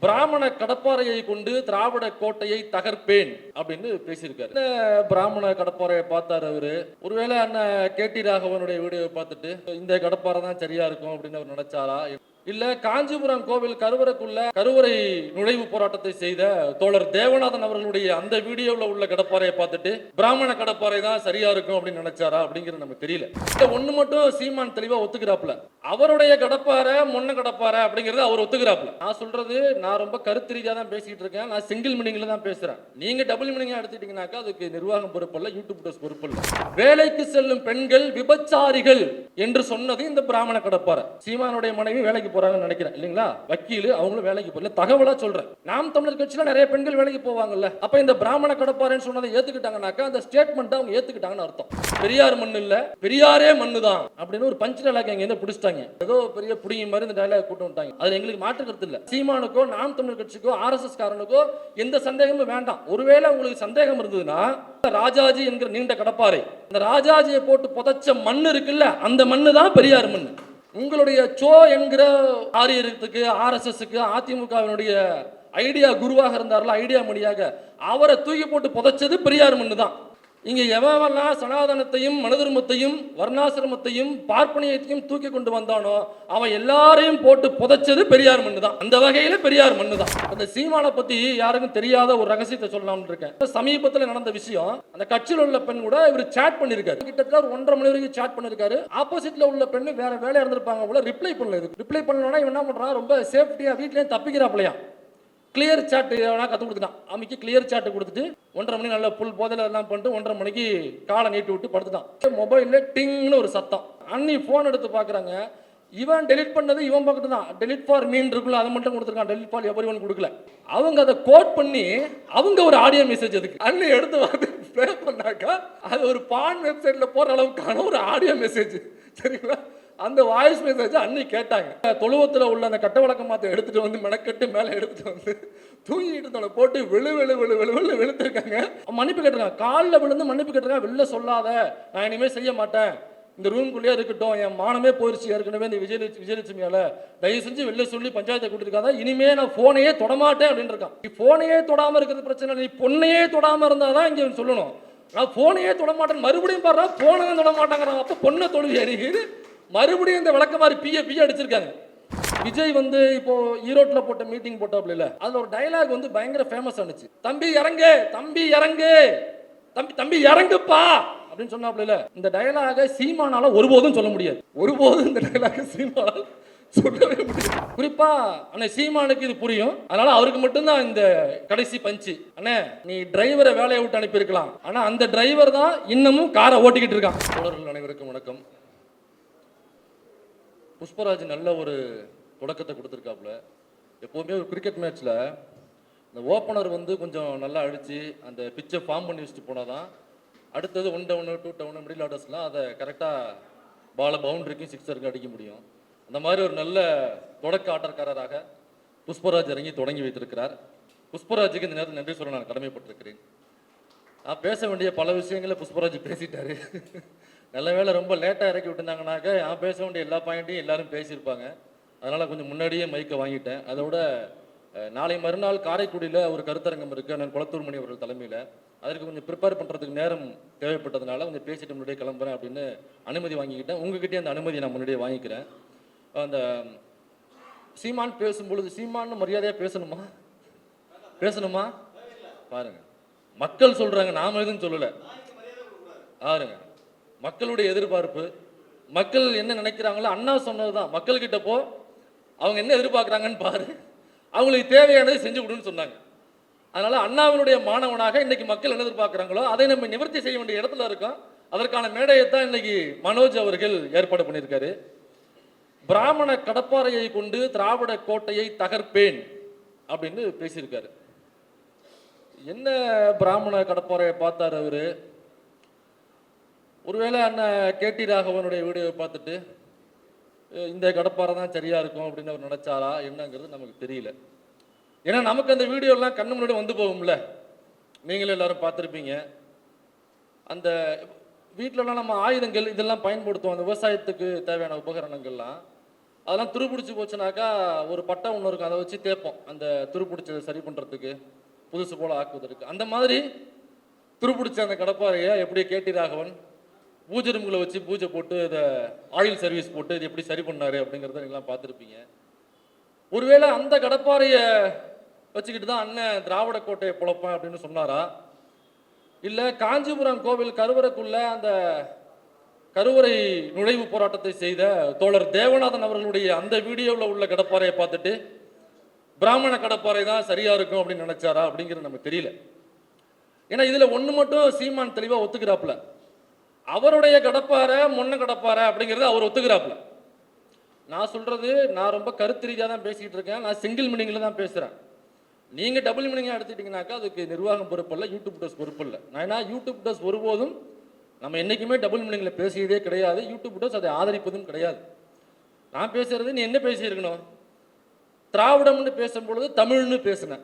பிராமண கடப்பாறையை கொண்டு திராவிட கோட்டையை தகர்ப்பேன் அப்படின்னு பேசியிருக்காரு. பிராமண கடப்பாறையை பார்த்தாரு அவரு. ஒருவேளை அண்ணன் கேடி ராகவனுடைய வீடியோவை பார்த்துட்டு இந்த கடப்பாறை தான் சரியா இருக்கும் அப்படின்னு அவர் நினைச்சாரா? இல்ல காஞ்சிபுரம் கோவில் கருவறைக்குள்ள கருவறை நுழைவு போராட்டத்தை செய்த தோழர் தேவநாதன் அவர்களுடைய அந்த வீடியோவில் உள்ள கடப்பாறையை பார்த்துட்டு பிராமண கடப்பாறை தான் சரியா இருக்கும் அப்படின்னு நினைச்சாரா அப்படிங்கிறது நமக்கு தெரியல. ஒண்ணு மட்டும் சீமான் தெளிவா ஒத்துக்கிறாப்புல, அவருடைய கடப்பாறை மொன்ன கடப்பாறை அப்படிங்கறது அவர் ஒத்துக்கிறாப்புல. நான் சொல்றது, நான் ரொம்ப கருத்து ரீதியா தான் பேசிட்டு இருக்கேன். நான் சிங்கிள் மீனிங்ல தான் பேசுறேன். நீங்க டபுள் மீனிங்கா எடுத்துட்டீங்கன்னாக்கா அதுக்கு நிர்வாகம் பொறுப்பு இல்ல, யூடியூப் பொறுப்பு இல்ல. வேலைக்கு செல்லும் பெண்கள் விபச்சாரிகள் என்று சொன்னது இந்த பிராமண கடப்பாறை. சீமானுடைய மனைவி வேலைக்கு போறாங்கன்னு நினைக்கிறேன் இல்லீங்களா? வக்கீல், அவங்களும் வேலைக்கு போகல. தகவலா சொல்றேன். நாம் தமிழர் கட்சியில நிறைய பெண்கள் வேலைக்கு போவாங்கல்ல. அப்ப இந்த பிராமண கடப்பாறைன்னு சொன்னதை ஏத்துக்கிட்டாங்கன்னாக்கா அந்த ஸ்டேட்மெண்ட் அவங்க ஏத்துக்கிட்டாங்கன்னு அர்த்தம். பெரியார் மண்ணு இல்ல, பெரியாரே மண்ணு தான் அப்படின்னு ஒரு பஞ்ச் டயலாக் எங்க பிடிச்சிட்டாங்க. ஏதோ பெரிய புடிங்கி மாதிரி இந்த டயலாக் கூட்டு வந்துட்டாங்க. அதுல எங்களுக்கு மாற்று கருத்து இல்ல. சீமானுக்கோ நாம் தமிழர் கட்சிக்கோ RSS காரனுக்கோ எந்த சந்தேகமும் வேண்டாம். ஒருவேளை உங்களுக்கு சந்தேகம் இருந்ததுன்னா ராஜாஜி என்கிற நீண்ட கடப்பாறை, இந்த ராஜாஜியை போட்டு புதைச்ச மண்ணு இருக்குல்ல, அந்த மண்ணு தான் பெரியார் மண்ணு. உங்களுடைய சோ என்கிற ஆரியத்துக்கு RSSக்கு அதிமுகவினுடைய ஐடியா குருவாக இருந்தார்ல, ஐடியா மணியாக, அவரை தூக்கி போட்டு புதைச்சது பெரியார் மண்ணு தான். இங்க எவெல்லாம் சனாதனத்தையும் மனுதர்மத்தையும் வர்ணாசிரமத்தையும் பார்ப்பனியத்தையும் தூக்கி கொண்டு வந்தானோ அவன் எல்லாரையும் போட்டு புதைச்சது பெரியார் மண்ணு தான். அந்த வகையில பெரியார் மண்ணு தான். அந்த சீமானை பத்தி யாருக்கும் தெரியாத ஒரு ரகசியத்தை சொல்லலாம்னு இருக்கேன். சமீபத்தில் நடந்த விஷயம், அந்த கட்சியில் உள்ள பெண் கூட இவர் சாட் பண்ணிருக்காரு. கிட்டத்தட்ட ஒரு 1.5 மணி வரைக்கும் சாட் பண்ணிருக்காரு. ஆப்போசிட்ல உள்ள பெண்ணு வேற வேலையா இருந்திருப்பாங்க போல, ரிப்ளை பண்ணல. ரிப்ளை பண்ணலன்னா இவன் என்ன பண்றான், ரொம்ப சேஃப்டியா வீட்லயே தப்பிக்கிறாப்லையா. கிளியர் சாட் கற்றுக் கொடுத்துட்டான். அன்னைக்கு கிளியர் சாட் கொடுத்துட்டு 1.5 மணி நல்ல புல் போதையில எல்லாம் பண்ணிட்டு 1.5 மணிக்கு காலை நீட்டி விட்டு படுத்துட்டான். மொபைல்ல டிங்னு ஒரு சத்தம். அன்னி போன் எடுத்து பாக்குறாங்க. இவன் டெலிட் பண்ணது இவன் பக்கத்து தான். டெலிட் ஃபார் மீன் இருக்குல்ல, அதை மட்டும் கொடுத்துருக்கான். டெலிட் ஃபார் எவரிவன் கொடுக்கல. அவங்க அதை கோட் பண்ணி அவங்க ஒரு ஆடியோ மெசேஜ் அதுக்கு அன்னி எடுத்து வந்து ப்ளே பண்ணாக்கா அது ஒரு பான் வெப்சைட்ல போற அளவுக்கான ஒரு ஆடியோ மெசேஜ். சரிங்களா? அந்த வாய்ஸ் மெசேஜ் அன்னி கேட்டாங்க. தொழுவத்தில் உள்ள அந்த கட்ட வழக்க மாத்த எடுத்துட்டு வந்து மெனக்கட்டு மேலே எடுத்துட்டு வந்து தூங்கிட்டு இருந்தவனை போட்டு வெளுத்திருக்காங்க. மன்னிப்பு கேட்டிருக்காங்க. காலில் விழுந்து மன்னிப்பு கேட்டிருக்காங்க. வெளில சொல்லாத, நான் இனிமேல் செய்ய மாட்டேன், இந்த ரூம்குள்ளேயே இருக்கட்டும், என் மானமே போயிடுச்சு ஏற்கனவே இந்த விஜயலட்சுமியால, தயவு செஞ்சு வெளில சொல்லி பஞ்சாயத்தை கூட்டிருக்காத, இனிமே நான் போனையே தொடமாட்டேன் அப்படின்னு இருக்கான். நீ போனையே தொடாம இருக்கிறது பிரச்சனை, நீ பொண்ணையே தொடாம இருந்தாதான் இங்க சொல்லணும். நான் போனையே தொடமாட்டேன், மறுபடியும் பாடுறா போனையும் தொட மாட்டாங்கிறான். அப்ப பொண்ணை தொழுவியா நீ? மறுபடியும் இந்த விளக்க மாதிரி பிய அடிச்சிருக்காங்க. விஜய் வந்து இப்போ ஈரோட்ல போட்ட மீட்டிங் போட்டாப்ல இல்ல, அதுல ஒரு டயலாக் வந்து பயங்கர ஃபேமஸ் ஆனிச்சு. தம்பி இறங்கு, தம்பி இறங்கு, தம்பி இறங்குப்பா அப்படின்னு சொன்னாப்ல இல்ல. இந்த டயலாக சீமானால ஒருபோதும் சொல்ல முடியாது. ஒருபோதும் இந்த டயலாக சீமானால சொல்லவே முடியாது. குறிப்பா அண்ணே சீமானுக்கு இது புரியும். அதனால அவருக்கு மட்டும்தான் இந்த கடைசி பஞ்சு. அண்ணே, நீ டிரைவரை வேலையை விட்டு அனுப்பியிருக்கலாம், ஆனா அந்த டிரைவர் தான் இன்னமும் காரை ஓட்டிக்கிட்டு இருக்கான். தோழர்கள் அனைவருக்கும் வணக்கம். புஷ்பராஜ் நல்ல ஒரு தொடக்கத்தை கொடுத்துருக்காப்புல. எப்போவுமே ஒரு கிரிக்கெட் மேட்ச்சில் இந்த ஓப்பனர் வந்து கொஞ்சம் நல்லா அடித்து அந்த பிச்சை ஃபார்ம் பண்ணி வச்சுட்டு போனால் தான் அடுத்தது 1 டவுன் 2 டவுன் மிடில் ஆர்டர்ஸ்லாம் அதை கரெக்டாக பாலை பவுண்டரிக்கும் சிக்ஸருக்கும் அடிக்க முடியும். அந்த மாதிரி ஒரு நல்ல தொடக்க ஆட்டக்காரராக புஷ்பராஜ் இறங்கி தொடங்கி வைத்திருக்கிறார். புஷ்பராஜுக்கு இந்த நேரத்தில் நன்றி சொல்ல நான் கடமைப்பட்டிருக்கிறேன். நான் பேச வேண்டிய பல விஷயங்களை புஷ்பராஜ் பேசிட்டாரு. நல்ல வேலை ரொம்ப லேட்டாக இறக்கி விட்டுருந்தாங்கனாக்க நான் பேச வேண்டிய எல்லா பாயிண்ட்டையும் எல்லாரும் பேசியிருப்பாங்க. அதனால் கொஞ்சம் முன்னாடியே மைக்கை வாங்கிட்டேன். அதோட நாளை மறுநாள் காரைக்குடியில் ஒரு கருத்தரங்கம் இருக்குது, நான் குளத்தூர் மணி அவர்கள் தலைமையில். அதற்கு கொஞ்சம் ப்ரிப்பேர் பண்ணுறதுக்கு நேரம் தேவைப்பட்டதுனால கொஞ்சம் பேசிட்டு முன்னாடியே கிளம்புறேன் அப்படின்னு அனுமதி வாங்கிக்கிட்டேன். உங்ககிட்டே அந்த அனுமதியை நான் முன்னாடியே வாங்கிக்கிறேன். அந்த சீமான் பேசும்பொழுது சீமான்னு மரியாதையாக பேசணுமா பாருங்க, மக்கள் சொல்கிறாங்க, நாம எதுவும் சொல்லலை. பாருங்க, மக்களுடைய எதிர்பார்ப்பு, மக்கள் என்ன நினைக்கிறாங்களோ அண்ணா சொன்னதுதான். மக்கள்கிட்ட போ, அவங்க என்ன எதிர்பார்க்குறாங்கன்னு பாரு, அவங்களுக்கு தேவையானதை செஞ்சு கொடுன்னு சொன்னாங்க. அதனால அண்ணாவினுடைய மாணவனாக இன்னைக்கு மக்கள் என்ன எதிர்பார்க்குறாங்களோ அதை நம்ம நிவர்த்தி செய்ய வேண்டிய இடத்துல இருக்கோம். அதற்கான மேடையை தான் இன்னைக்கு மனோஜ் அவர்கள் ஏற்பாடு பண்ணியிருக்காரு. பிராமண கடப்பாறையை கொண்டு திராவிட கோட்டையை தகர்ப்பேன் அப்படின்னு பேசியிருக்காரு. என்ன பிராமண கடப்பாறையை பார்த்தாரு அவரு? ஒருவேளை அண்ணன் கேடி ராகவனுடைய வீடியோவை பார்த்துட்டு இந்த கடப்பாறை தான் சரியா இருக்கும் அப்படின்னு அவர் நினைச்சாரா என்னங்கிறது நமக்கு தெரியல. ஏன்னா நமக்கு அந்த வீடியோலாம் கண்ணு முன்னாடி வந்து போகும்ல, நீங்களும் எல்லாரும் பார்த்துருப்பீங்க. அந்த வீட்டிலலாம் நம்ம ஆயுதங்கள் இதெல்லாம் பயன்படுத்துவோம், அந்த விவசாயத்துக்கு தேவையான உபகரணங்கள்லாம். அதெல்லாம் துருப்பிடிச்சு போச்சுனாக்கா ஒரு பட்டை ஒன்று இருக்கும், அதை வச்சு தேய்ப்போம் அந்த துருப்பிடிச்சதை சரி பண்ணுறதுக்கு, புதுசு போல் ஆக்குவதற்கு. அந்த மாதிரி துருப்பிடிச்ச அந்த கடப்பாறையை எப்படி கேடி ராகவன் பூஜை ரூம்களை வச்சு பூஜை போட்டு இதை ஆயில் சர்வீஸ் போட்டு இது எப்படி சரி பண்ணாரு அப்படிங்கிறத நீங்களாம் பார்த்துருப்பீங்க. ஒருவேளை அந்த கடப்பாறையை வச்சுக்கிட்டு தான் அண்ணன் திராவிட கோட்டையை பொழப்பேன் அப்படின்னு சொன்னாரா, இல்லை காஞ்சிபுரம் கோவில் கருவறைக்குள்ள அந்த கருவறை நுழைவு போராட்டத்தை செய்த தோழர் தேவநாதன் அவர்களுடைய அந்த வீடியோவில் உள்ள கடப்பாறையை பார்த்துட்டு பிராமண கடப்பாறை தான் சரியா இருக்கும் அப்படின்னு நினைச்சாரா அப்படிங்கிறது நமக்கு தெரியல. ஏன்னா இதுல ஒண்ணு மட்டும் சீமான் தெளிவா ஒத்துக்கிறாப்புல, அவருடைய கடப்பாறை மொன்ன கடப்பாறை அப்படிங்கிறது அவர் ஒத்துக்கிறாப்புல. நான் சொல்றது, நான் ரொம்ப கருத்து ரீதியாக தான் பேசிக்கிட்டு இருக்கேன், நான் சிங்கிள் மீனிங்ல தான் பேசுறேன். நீங்க டபுள் மீனிங்கா எடுத்துட்டீங்கன்னாக்கா அதுக்கு நிர்வாகம் பொறுப்பு இல்லை, யூடியூப் டஸ் பொறுப்பு இல்லை. நான் ஏன்னா யூடியூப் டஸ் ஒருபோதும் நம்ம என்றைக்குமே டபுள் மீனிங்ல பேசியதே கிடையாது, யூடியூப் டஸ் அதை ஆதரிப்பதும் கிடையாது. நான் பேசுறது நீ என்ன பேசியிருக்கணும், திராவிடம்னு பேசும்பொழுது தமிழ்னு பேசினேன்.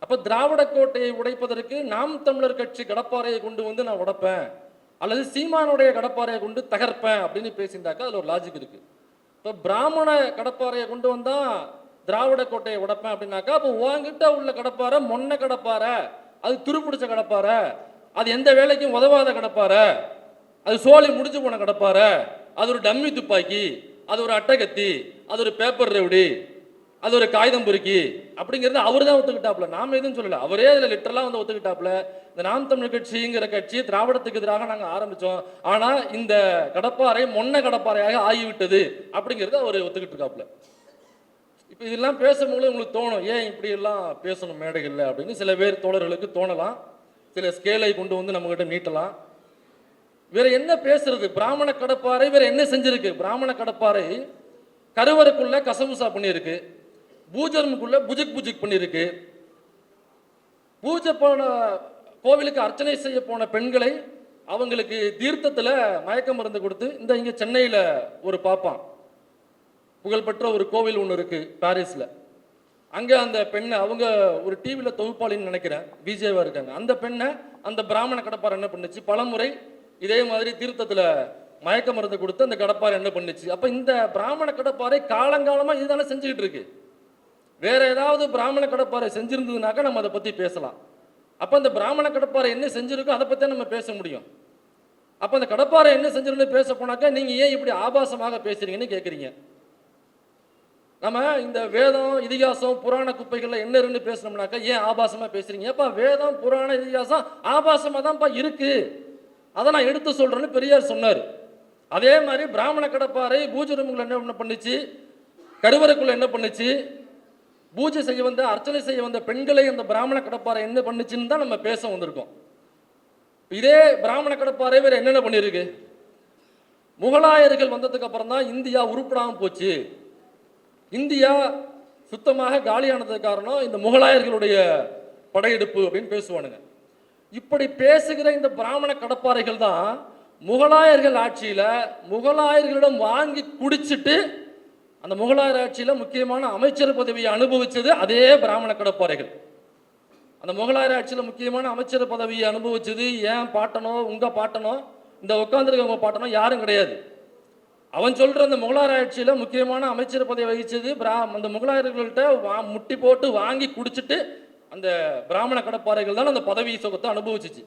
அப்போ திராவிட கோட்டையை உடைப்பதற்கு நாம் தமிழர் கட்சி கடப்பாறையை கொண்டு வந்து நான் உடைப்பேன், அல்லது சீமானுடைய கடப்பாறையை கொண்டு தகர்ப்பேன் அப்படின்னு பேசியிருந்தாக்கா அதில் ஒரு லாஜிக் இருக்கு. இப்போ பிராமண கடப்பாறையை கொண்டு வந்தா திராவிட கோட்டையை உடைப்பேன் அப்படின்னாக்கா, அப்போ உங்ககிட்ட உள்ள கடப்பாறை மொன்ன கடப்பாறை, அது துருப்பிடிச்ச கடப்பாறை, அது எந்த வேலைக்கும் உதவாத கடப்பாறை, அது சோழி முடிஞ்சு போன கடப்பாறை, அது ஒரு டம்மி துப்பாக்கி, அது ஒரு அட்டகத்தி, அது ஒரு பேப்பர் ரெவடி, அது ஒரு காகிதம் பொறுக்கி அப்படிங்கிறது அவர் தான் ஒத்துக்கிட்டாப்புல, நாம எதுவும் சொல்லல. அவரே அதில் லிட்டரலாக வந்து ஒத்துக்கிட்டாப்புல. இந்த நாம் தமிழர் கட்சிங்கிற கட்சி திராவிடத்துக்கு எதிராக நாங்கள் ஆரம்பித்தோம், ஆனால் இந்த கடப்பாறை மொன்ன கடப்பாறையாக ஆகிவிட்டது அப்படிங்கிறது அவர் ஒத்துக்கிட்டு இருக்காப்புல. இப்போ இதெல்லாம் பேசும்போது உங்களுக்கு தோணும், ஏன் இப்படி எல்லாம் பேசணும் மேடைகள்ல அப்படின்னு சில பேர் தோழர்களுக்கு தோணலாம். சில ஸ்கேலை கொண்டு வந்து நம்ம கிட்ட நீட்டலாம். வேற என்ன பேசுறது, பிராமண கடப்பாறை வேற என்ன செஞ்சிருக்கு? பிராமண கடப்பாறை கருவறைக்குள்ள கசமுசா பண்ணியிருக்கு, பூஜரமுக்குள்ள புஜிக் புஜிக் பண்ணியிருக்கு, பூஜை போன கோவிலுக்கு அர்ச்சனை செய்ய போன பெண்களை அவங்களுக்கு தீர்த்தத்தில் மயக்க மருந்து கொடுத்து, இந்த இங்கே சென்னையில் ஒரு பாப்பான் புகழ்பெற்ற ஒரு கோவில் ஒன்று இருக்கு பாரிஸில், அங்கே அந்த பெண்ணை அவங்க ஒரு டிவியில் தொகுப்பாளின்னு நினைக்கிறேன், விஜயவா இருக்காங்க, அந்த பெண்ணை அந்த பிராமண கடப்பாறை என்ன பண்ணுச்சு, பலமுறை இதே மாதிரி தீர்த்தத்தில் மயக்க மருந்து கொடுத்து அந்த கடப்பாறை என்ன பண்ணுச்சு. அப்போ இந்த பிராமண கடப்பாறை காலங்காலமாக இதுதானே செஞ்சுக்கிட்டு இருக்கு. வேற ஏதாவது பிராமண கடப்பாறை செஞ்சிருந்ததுனாக்கா நம்ம அதை பற்றி பேசலாம். அப்போ அந்த பிராமண கடப்பாறை என்ன செஞ்சிருக்கோ அதை பற்றி நம்ம பேச முடியும். அப்போ அந்த கடப்பாறை என்ன செஞ்சிருந்து பேச போனாக்கா நீங்கள் ஏன் இப்படி ஆபாசமாக பேசுறீங்கன்னு கேட்குறீங்க. நம்ம இந்த வேதம் இதிகாசம் புராண குப்பைகள்ல என்ன இருந்து பேசணும்னாக்கா ஏன் ஆபாசமாக பேசுறீங்க? அப்பா வேதம் புராண இதிகாசம் ஆபாசமாக தான்ப்பா இருக்கு, அதை நான் எடுத்து சொல்றேன்னு பெரியார் சொன்னார். அதே மாதிரி பிராமண கடப்பாறை பூஜை ரூமுக்குள்ள என்ன பண்ணுச்சு, கருவறைக்குள்ள என்ன பண்ணுச்சு, பூஜை செய்ய வந்த அர்ச்சனை செய்ய வந்த பெண்களை அந்த பிராமண கடப்பாறை என்ன பண்ணுச்சுன்னு தான் நம்ம பேச வந்திருக்கோம். இதே பிராமண கடப்பாறை வேற என்னென்ன பண்ணியிருக்கு? முகலாயர்கள் வந்ததுக்கு அப்புறம் தான் இந்தியா உருப்படாமல் போச்சு, இந்தியா சுத்தமாக காலியானதுக்கு காரணம் இந்த முகலாயர்களுடைய படையெடுப்பு அப்படின்னு பேசுவானுங்க. இப்படி பேசுகிற இந்த பிராமண கடப்பாறைகள் தான் முகலாயர்கள் ஆட்சியில முகலாயர்களிடம் வாங்கி குடிச்சிட்டு அந்த முகலாயர் ஆட்சியில முக்கியமான அமைச்சர் பதவியை அனுபவிச்சது அதே பிராமண கடப்பாறைகள். அந்த முகலாயர் ஆட்சியில முக்கியமான அமைச்சர் பதவியை அனுபவிச்சது ஏன் பாட்டனோ உங்க பாட்டனோ இந்த உட்காந்துருக்கவங்க பாட்டனோ யாரும் கிடையாது. அவன் சொல்ற அந்த முகலாயர் ஆட்சியில முக்கியமான அமைச்சர் பதவி வகிச்சது அந்த முகலாயர்கள்ட்ட முட்டி போட்டு வாங்கி குடிச்சிட்டு அந்த பிராமண கடப்பாறைகள் தான் அந்த பதவி சுகத்தை அனுபவிச்சிச்சு.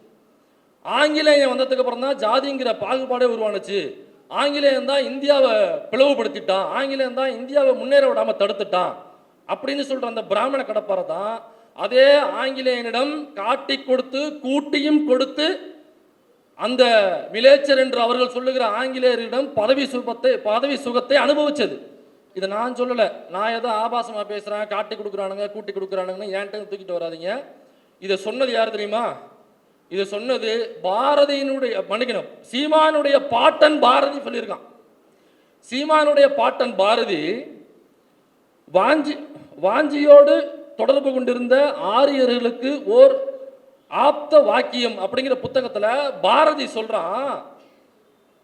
ஆங்கிலேயன் வந்ததுக்கு அப்புறம் தான் ஜாதிங்கிற பாகுபாடே உருவானுச்சு. ஆங்கிலேயன் தான் இந்தியாவை பிளவுபடுத்திட்டான், ஆங்கிலேயன் தான் இந்தியாவை முன்னேற விடாம தடுத்துட்டான் அப்படின்னு சொல்ற அந்த பிராமண கடப்பாறை தான் அதே ஆங்கிலேயனிடம் காட்டி கொடுத்து கூட்டியும் கொடுத்து அந்த மிலேச்சர் என்று அவர்கள் சொல்லுகிற ஆங்கிலேயரிடம் பதவி சுகத்தை அனுபவிச்சது. இதை நான் சொல்லல, நான் ஏதோ ஆபாசமா பேசுறேன், காட்டி கொடுக்குறானுங்க கூட்டி கொடுக்குறானுங்கன்னு என்கிட்ட தூக்கிட்டு வராதிங்க. இதை சொன்னது யார் தெரியுமா? இதை சொன்னது பாரதியினுடைய மன்னிக்கணும் சீமானுடைய பாட்டன் பாரதி சொல்லியிருக்கான். சீமானுடைய பாட்டன் பாரதி வாஞ்சியோடு தொடர்பு கொண்டிருந்த ஆரியர்களுக்கு ஓர் ஆப்த வாக்கியம் அப்படிங்கிற புத்தகத்துல பாரதி சொல்றான்,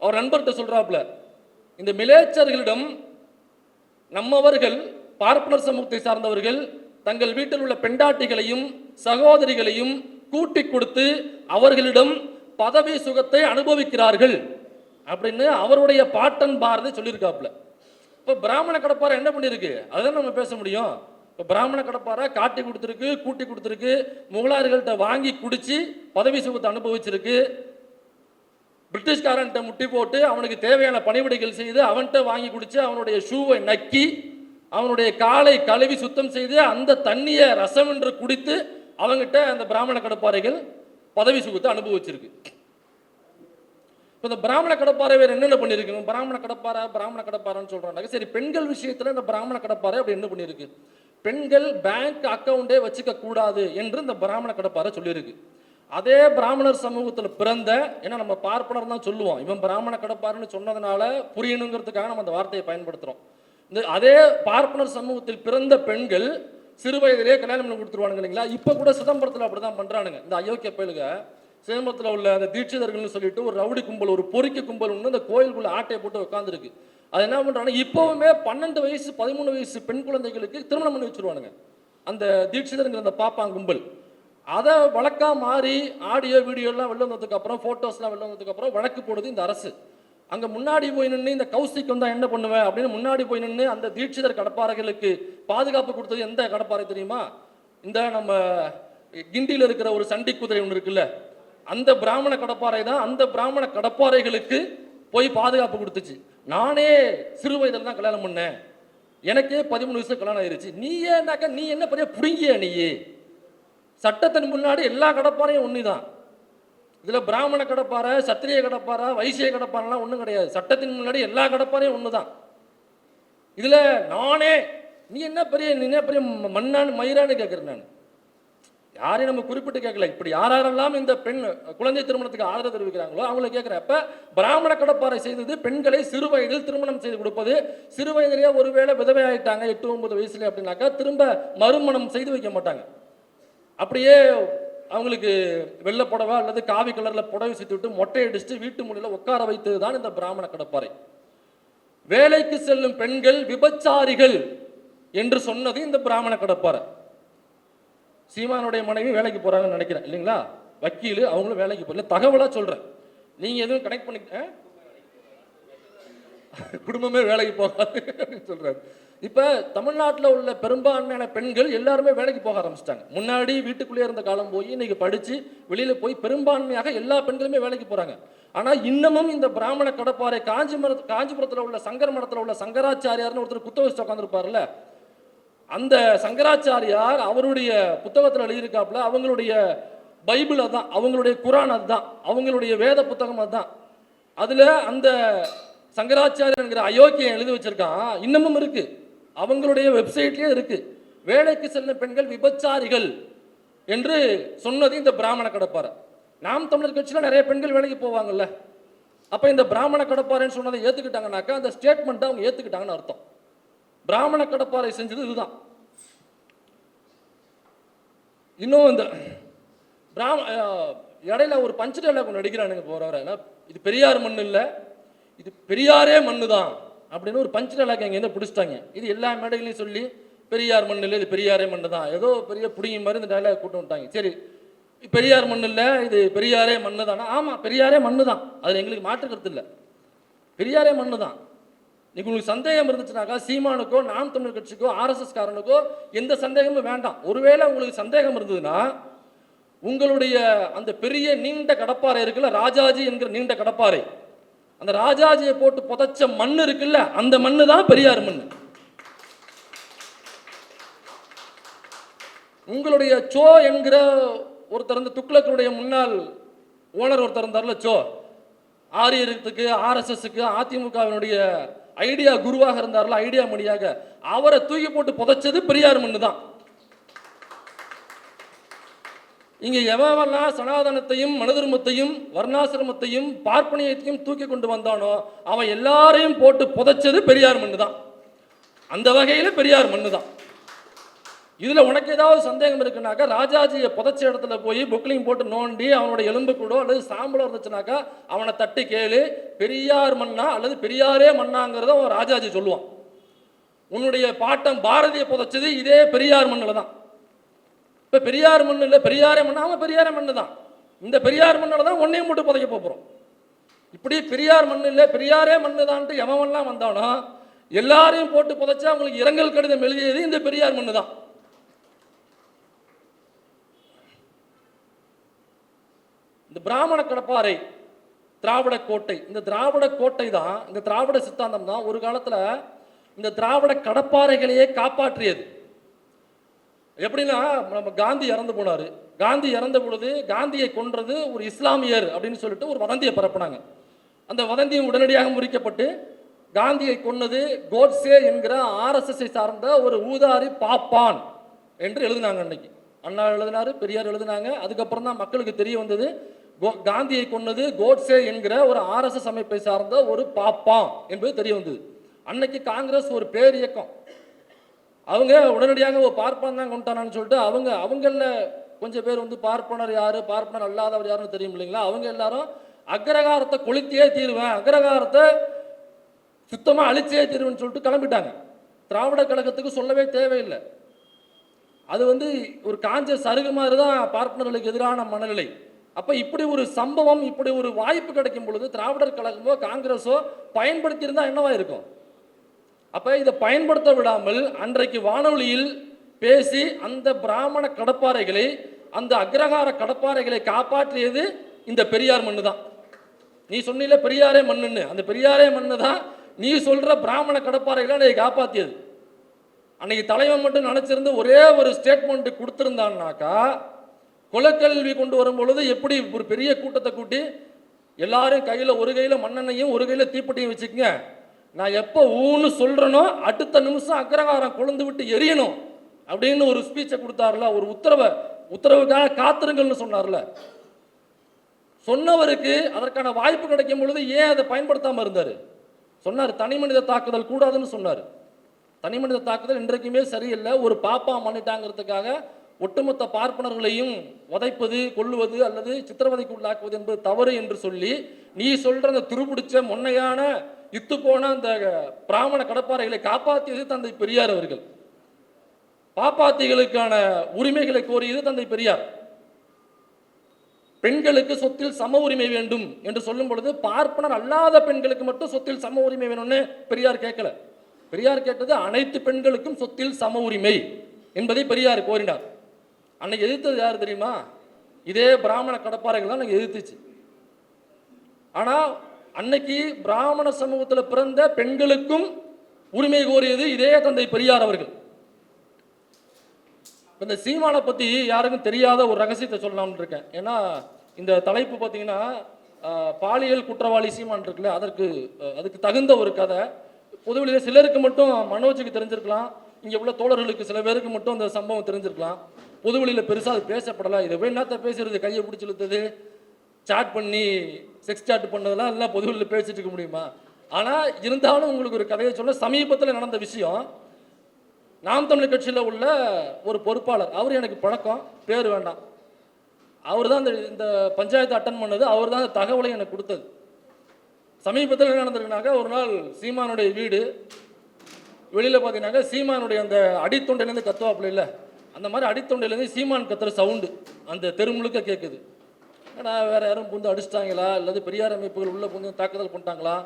அவர் நண்பர்கிட்ட சொல்றாப்ல, இந்த மிலேச்சர்களிடம் நம்மவர்கள் பார்ப்பனர் சமூகத்தை சார்ந்தவர்கள் தங்கள் வீட்டில் உள்ள பெண்டாட்டிகளையும் சகோதரிகளையும் கூட்டி கொடுத்து அவர்களிடம் பதவி சுகத்தை அனுபவிக்கிறார்கள் அப்படின்னு அவருடைய பாட்டன் பாரதி சொல்லியிருக்காப்ல. இப்போ பிராமண கடப்பாறை என்ன பண்ணியிருக்கு, அதுதான் நம்ம பேச முடியும். இப்போ பிராமண கடப்பாறை காட்டி கொடுத்துருக்கு, கூட்டி கொடுத்துருக்கு, முகலாயர்கள்ட்ட வாங்கி குடிச்சு பதவி சுகத்தை அனுபவிச்சிருக்கு, பிரிட்டிஷ்காரன்ட்ட முட்டி போட்டு அவனுக்கு தேவையான பணிவிடைகள் செய்து அவன்கிட்ட வாங்கி குடிச்சு அவனுடைய ஷூவை நக்கி அவனுடைய காலை கழுவி சுத்தம் செய்து அந்த தண்ணியை ரசம் என்று குடித்து அவங்ககிட்ட அந்த பிராமண கடப்பாறைகள் பதவி சுகத்தை அனுபவிச்சிருக்கு. இப்போ இந்த பிராமண கடப்பாறை வேறு என்னென்ன பண்ணியிருக்கு? பிராமண கடப்பாறைன்னு சொல்கிறாங்க. சரி, பெண்கள் விஷயத்தில் இந்த பிராமண கடப்பாறை அப்படி என்ன பண்ணியிருக்கு? பெண்கள் பேங்க் அக்கௌண்டே வச்சுக்க கூடாது என்று இந்த பிராமண கடப்பாறை சொல்லியிருக்கு. அதே பிராமணர் சமூகத்தில் பிறந்த, ஏன்னா நம்ம பார்ப்பனர் தான் சொல்லுவோம், இவன் பிராமண கடப்பாருன்னு சொன்னதுனால புரியணுங்கிறதுக்காக நம்ம அந்த வார்த்தையை பயன்படுத்துகிறோம். இந்த அதே பார்ப்பனர் சமூகத்தில் பிறந்த பெண்கள் சிறு வயதிலே கல்யாணம் பண்ணி கொடுத்துருவானுங்க இல்லைங்களா? இப்போ கூட சிதம்பரத்தில் அப்படி தான் பண்ணுறானுங்க. இந்த அயோக்கிய பயலுக சிதம்பரத்தில் உள்ள அந்த தீட்சிதர்கள்னு சொல்லிட்டு ஒரு ரவுடி கும்பல், ஒரு பொறிக்க கும்பல் ஒன்று இந்த கோயிலுக்குள்ள ஆட்டையை போட்டு உட்காந்துருக்கு. அது என்ன பண்ணுறாங்க, இப்போவுமே 12 வயசு 13 வயசு பெண் குழந்தைகளுக்கு திருமணம் பண்ணி வச்சுருவானுங்க அந்த தீட்சிதருங்கிற அந்த பாப்பாங் கும்பல். அதை வழக்காக மாறி ஆடியோ வீடியோலாம் வெளில வந்ததுக்கப்புறம், ஃபோட்டோஸ்லாம் வெளில வந்ததுக்கப்புறம் வழக்கு போடுது இந்த அரசு. அங்கே முன்னாடி போய் நின்று இந்த கௌசிக் வந்தால் என்ன பண்ணுவேன் அப்படின்னு முன்னாடி போய் நின்று அந்த தீட்சிதர் கடப்பாறைகளுக்கு பாதுகாப்பு கொடுத்தது எந்த கடப்பாறை தெரியுமா? இந்த நம்ம கிண்டியில் இருக்கிற ஒரு சண்டி குதிரை ஒன்று இருக்குல்ல, அந்த பிராமண கடப்பாறை தான். அந்த பிராமண கடப்பாறைகளுக்கு போய் பாதுகாப்பு கொடுத்துச்சு. நானே சிறு வயதில் தான் கல்யாணம் பண்ணேன், எனக்கே 13 வயசு கல்யாணம் ஆயிடுச்சு. நீ என்ன பெரிய புடுங்கிய? நீ சட்டத்தின் முன்னாடி எல்லா கடப்பாறையும் ஒன்று தான். இதில் பிராமண கடப்பாறை, சத்திரிய கடப்பாறை, வைசிய கடப்பாறைலாம் ஒன்றும் கிடையாது. சட்டத்தின் முன்னாடி எல்லா கடப்பாறையும் ஒன்று தான். இதில் நீ என்ன பெரிய மண்ணான்னு மயிரான்னு கேட்குறேன். நான் யாரையும் நம்ம குறிப்பிட்டு கேட்கல. இப்படி யாரெல்லாம் இந்த பெண் குழந்தை திருமணத்துக்கு ஆதரவு தெரிவிக்கிறாங்களோ அவங்கள கேட்குறேன். அப்போ பிராமண கடப்பாறை செய்தது பெண்களை சிறு வயதில் திருமணம் செய்து கொடுப்பது. சிறு வயதிலேயே ஒருவேளை விதவை ஆகிட்டாங்க 8-9 வயசுல அப்படின்னாக்கா திரும்ப மறுமணம் செய்து வைக்க மாட்டாங்க. அப்படியே அவங்களுக்கு வெள்ளை புடவை அல்லது காவி கலரில் புடவை சுற்றி விட்டு மொட்டை அடிச்சுட்டு வீட்டு முறையில் உட்கார வைத்தது தான் இந்த பிராமண கடப்பாறை. வேலைக்கு செல்லும் பெண்கள் விபச்சாரிகள் என்று சொன்னது இந்த பிராமண கடப்பாறை. சீமானுடைய மனைவி வேலைக்கு போறாங்கன்னு நினைக்கிறேன் இல்லைங்களா? வக்கீல், அவங்களும் வேலைக்கு போகல. தகவலா சொல்றேன், நீங்க எதுவும் கனெக்ட் பண்ணிக்க, குடும்பமே வேலைக்கு போகாது அப்படின்னு சொல்றாரு. இப்ப தமிழ்நாட்டில் உள்ள பெரும்பான்மையான பெண்கள் எல்லாருமே வேலைக்கு போக ஆரம்பிச்சிட்டாங்க. முன்னாடி வீட்டுக்குள்ளே இருந்த காலம் போய் இன்னைக்கு படிச்சு வெளியில போய் பெரும்பான்மையாக எல்லா பெண்களுமே வேலைக்கு போறாங்க. ஆனா இன்னமும் இந்த பிராமண கடப்பாறை காஞ்சிபுரத்தில் உள்ள சங்கர் மடத்தில் உள்ள சங்கராச்சாரியார்னு ஒருத்தர் குத்த வச்சு உட்காந்துருப்பார்ல, அந்த சங்கராச்சாரியார் அவருடைய புத்தகத்தில் எழுதியிருக்காப்புல, அவங்களுடைய பைபிள் அதுதான், அவங்களுடைய குரான் அதுதான், அவங்களுடைய வேத புத்தகம் அதுதான். அதுல அந்த சங்கராச்சாரியர் அயோக்கியம் எழுதி வச்சிருக்கான், இன்னமும் இருக்கு, அவங்களுடைய வெப்சைட்லயே இருக்கு. வேலைக்கு செல்லும் பெண்கள் விபச்சாரிகள் என்று சொன்னது இந்த பிராமண கடப்பாறை. நாம் தமிழர் கட்சியில் நிறைய பெண்கள் வேலைக்கு போவாங்கல்ல, அப்ப இந்த பிராமண கடப்பாறைன்னு சொன்னதை ஏத்துக்கிட்டாங்கன்னாக்கா அந்த ஸ்டேட்மெண்ட் அவங்க ஏத்துக்கிட்டாங்கன்னு அர்த்தம். பிராமண கடப்பாறை செஞ்சது இதுதான். இன்னும் இந்த இடையில ஒரு பஞ்சு டைலாக் ஒன்று அடிக்கிறானுங்க போறவர, இது பெரியார் மண் இல்லை, இது பெரியாரே மண்ணு தான் அப்படின்னு ஒரு பஞ்சு டைலாக் எங்கேருந்து பிடிச்சிட்டாங்க. இது எல்லா மேடைகளையும் சொல்லி பெரியார் மண் இல்லை, இது பெரியாரே மண்ணு தான், ஏதோ பெரிய புடிங்க மாதிரி இந்த டைலாக் கூட்டு விட்டாங்க. சரி, பெரியார் மண் இல்லை, இது பெரியாரே மண்ணு தானா? ஆமா, பெரியாரே மண்ணு தான், அது எங்களுக்கு மாற்று கருத்து இல்லை, பெரியாரே மண்ணு தான். நீங்க உங்களுக்கு சந்தேகம் இருந்துச்சுனாக்கா சீமானுக்கோ நாம் தமிழர் கட்சிக்கோ ஆர்எஸ்எஸ் காரனுக்கோ எந்த சந்தேகமும் வேண்டாம். ஒருவேளை உங்களுக்கு சந்தேகம் இருந்ததுன்னா உங்களுடைய அந்த பெரிய நீண்ட கடப்பாறை இருக்குல்ல, ராஜாஜி என்கிற நீண்ட கடப்பாறை, அந்த ராஜாஜியை போட்டு புதைச்ச மண் இருக்குல்ல, அந்த மண்ணு தான் பெரியார் மண்ணு. உங்களுடைய சோ என்கிற ஒருத்தர், இந்த துக்ளக்குடைய முன்னாள் ஓனர் ஒருத்தர் இருந்தார்ல, சோ, ஆரியத்துக்கு ஆர்எஸ்எஸ்க்கு அதிமுகவினுடைய ஐடியா குருவாக இருந்தார்ல, ஐடியா மணியாக, அவரை தூக்கி போட்டு புதைச்சது பெரியார் மண்ணு தான். இங்க எவெல்லாம் சனாதனத்தையும் மனுதர்மத்தையும் வர்ணாசிரமத்தையும் பார்ப்பனியத்தையும் தூக்கி கொண்டு வந்தானோ அவன் எல்லாரையும் போட்டு புதைச்சது பெரியார் மண்ணு தான். அந்த வகையில பெரியார் மண்ணு தான். இதுல உனக்கு ஏதாவது சந்தேகம் இருக்குனாக்கா ராஜாஜியை புதைச்ச இடத்துல போய் புக்லிங் போட்டு நோண்டி அவனுடைய எலும்பு கூடோ அல்லது சாம்பலோ இருந்துச்சுனாக்கா அவனை தட்டி கேளு, பெரியார் மண்ணா அல்லது பெரியாரே மண்ணாங்கிறத அவன் ராஜாஜி சொல்லுவான். உன்னுடைய பாட்டம் பாரதியை புதைச்சது இதே பெரியார் மண்ணில் தான். இப்போ பெரியார் மண்ணு இல்லை, பெரியாரே மண்ணா, அவன் பெரியாரே மண்ணு தான். இந்த பெரியார் மண்ணில் தான் ஒன்னையும் மட்டும் புதைக்க போகிறோம். இப்படி பெரியார் மண்ணு இல்லை, பெரியாரே மண்ணு தான்ட்டு எவன்லாம் வந்தானோ எல்லாரையும் போட்டு புதைச்சு அவங்களுக்கு இரங்கல் கடிதம் எழுதியது இந்த பெரியார் மண்ணு தான். இந்த பிராமண கடப்பாறை, திராவிட கோட்டை, இந்த திராவிட கோட்டை தான், இந்த திராவிட சித்தாந்தம் தான் ஒரு காலத்துல இந்த திராவிட கடப்பாறைகளையே காப்பாற்றியது. எப்படின்னா, நம்ம காந்தி இறந்து போனாரு. காந்தி இறந்த பொழுது காந்தியை கொன்றது ஒரு இஸ்லாமியர் அப்படின்னு சொல்லிட்டு ஒரு வதந்தியை பரப்புனாங்க. அந்த வதந்தியும் உடனடியாக முறிக்கப்பட்டு காந்தியை கொன்னது கோட்ஸே என்கிற ஆர்எஸ்எஸ்ஐ சார்ந்த ஒரு ஊதாரி பாப்பான் என்று எழுதினாங்க. அன்னைக்கு அண்ணா எழுதினாரு, பெரியார் எழுதினாங்க. அதுக்கப்புறம் தான் மக்களுக்கு தெரிய வந்தது காந்தியை கொன்னது கோட்ஸே என்கிற ஒரு ஆர்எஸ்எஸ் அமைப்பை சார்ந்த ஒரு பாப்பான் என்பது தெரிய வந்தது. அன்னைக்கு காங்கிரஸ் ஒரு பேர் இயக்கம், அவங்க உடனடியாக ஒரு பார்ப்பனர் தான் கொண்டானான்னு சொல்லிட்டு அவங்கள கொஞ்சம் பேர் வந்து பார்ப்பனர் யாரு, பார்ப்பனர் அல்லாதவர் யாருன்னு தெரியும் இல்லைங்களா, அவங்க எல்லாரும் அக்ரகாரத்தை கொளுத்தியே தீருவேன், அக்ரகாரத்தை சுத்தமாக அழிச்சே தீருவேன்னு சொல்லிட்டு கிளம்பிட்டாங்க. திராவிட கழகத்துக்கு சொல்லவே தேவையில்லை. அது வந்து ஒரு காஞ்ச சருகு மாதிரி தான் பார்ப்பனர்களுக்கு எதிரான மனநிலை. அப்போ இப்படி ஒரு சம்பவம், இப்படி ஒரு வாய்ப்பு கிடைக்கும் பொழுது திராவிடர் கழகமோ காங்கிரஸோ பயன்படுத்தி இருந்தால் என்னவா இருக்கும்? அப்போ இதை பயன்படுத்த விடாமல் அன்றைக்கு வானொலியில் பேசி அந்த பிராமண கடப்பாறைகளை, அந்த அக்ரகார கடப்பாறைகளை காப்பாற்றியது இந்த பெரியார் மண்ணு தான். நீ சொன்னில பெரியாரே மண்ணுன்னு, அந்த பெரியாரே மண்ணு தான் நீ சொல்ற பிராமண கடப்பாறைகளை அன்னைக்கு காப்பாற்றியது. அன்னைக்கு தலைவன் மட்டும் நினைச்சிருந்து ஒரே ஒரு ஸ்டேட்மெண்ட் கொடுத்திருந்தான்னாக்கா, குலக்கல்வி கொண்டு வரும் பொழுது எப்படி ஒரு பெரிய கூட்டத்தை கூட்டி எல்லாரும் கையில் ஒரு கையில் மண்ணெண்ணையும் ஒரு கையில் தீப்பெட்டியும் வச்சுக்கங்க, நான் எப்போ ஊன்னு சொல்றேனோ அடுத்த நிமிஷம் அக்ரகாரம் கொழுந்து விட்டு எரியணும் அப்படின்னு ஒரு ஸ்பீச்சை கொடுத்தாருல, ஒரு உத்தரவுக்காக காத்திருங்கள்னு சொன்னார்ல. சொன்னவருக்கு அதற்கான வாய்ப்பு கிடைக்கும் பொழுது ஏன் அதை பயன்படுத்தாம இருந்தார்? சொன்னார் தனி மனித தாக்குதல் கூடாதுன்னு சொன்னார். தனி மனித தாக்குதல் இன்றைக்குமே சரியில்லை. ஒரு பாப்பா பண்ணிட்டாங்கிறதுக்காக ஒட்டுமொத்த பார்ப்பனர்களையும் உதைப்பது, கொல்லுவது அல்லது சித்திரவதைக்கு உள்ளாக்குவது என்பது தவறு என்று சொல்லி நீ சொல்ற அந்த துருபிடிச்ச மொன்னையான இத்து போன அந்த பிராமண கடப்பாறைகளை காப்பாற்றியது தந்தை பெரியார் அவர்கள். பாப்பாத்திகளுக்கான உரிமைகளை கோரியது தந்தை பெரியார். பெண்களுக்கு சொத்தில் சம உரிமை வேண்டும் என்று சொல்லும் பொழுது பார்ப்பனர் அல்லாத பெண்களுக்கு மட்டும் சொத்தில் சம உரிமை வேணும்னு பெரியார் கேட்கல. பெரியார் கேட்டது அனைத்து பெண்களுக்கும் சொத்தில் சம உரிமை என்பதை பெரியார் கோரினார். அன்னைக்கு எதிர்த்தது யார் தெரியுமா? இதே பிராமண கடப்பாறைகள் தான் அன்னைக்கு எதிர்த்துச்சு. ஆனா அன்னைக்கு பிராமண சமூகத்தில் பிறந்த பெண்களுக்கும் உரிமை கோரியது இதே தந்தை பெரியார் அவர்கள். இந்த சீமானை பத்தி யாருக்கும் தெரியாத ஒரு ரகசியத்தை சொல்லலாம்னு இருக்கேன். ஏன்னா இந்த தலைப்பு பார்த்தீங்கன்னா பாலியல் குற்றவாளி சீமான் இருக்குல்ல, அதுக்கு தகுந்த ஒரு கதை. பொதுவெளியில் சிலருக்கு மட்டும், மனோஜுக்கு தெரிஞ்சிருக்கலாம், இங்கே உள்ள தோழர்களுக்கு சில பேருக்கு மட்டும் அந்த சம்பவம் தெரிஞ்சிருக்கலாம். பொதுவெளியில் பெருசாக அது பேசப்படலாம். இதை என்னத்த பேசுறது, கையை பிடிச்சி இழுத்தது, சாட் பண்ணி செக்ஸ் சாட் பண்ணதெல்லாம் எல்லாம் பொதுவெளியில் பேசிட்டு இருக்க முடியுமா? ஆனால் இருந்தாலும் உங்களுக்கு ஒரு கதையை சொல்ல, சமீபத்தில் நடந்த விஷயம். நாம் தமிழர் கட்சியில் உள்ள ஒரு பொறுப்பாளர், அவர் எனக்கு பழக்கம், பேர் வேண்டாம், அவர் தான் இந்த பஞ்சாயத்து அட்டன் பண்ணது, அவர் தான் அந்த தகவலை எனக்கு கொடுத்தது. சமீபத்தில் என்ன நடந்திருக்குனாக்கா, ஒரு நாள் சீமானுடைய வீடு வெளியில் பார்த்தீங்கன்னாக்கா சீமானுடைய அந்த அடித்தொண்டையிலேருந்து கத்துவாப்பில் இல்லை, அந்த மாதிரி அடித்தொண்டையிலேருந்து சீமான் கத்துற சவுண்டு அந்த தெரு முழுக்க கேட்குது. ஏன்னா வேறு யாரும் புந்து அடிச்சிட்டாங்களா, அல்லது பெரியார் அமைப்புகள் உள்ள புந்து தாக்குதல் பண்ணிட்டாங்களா,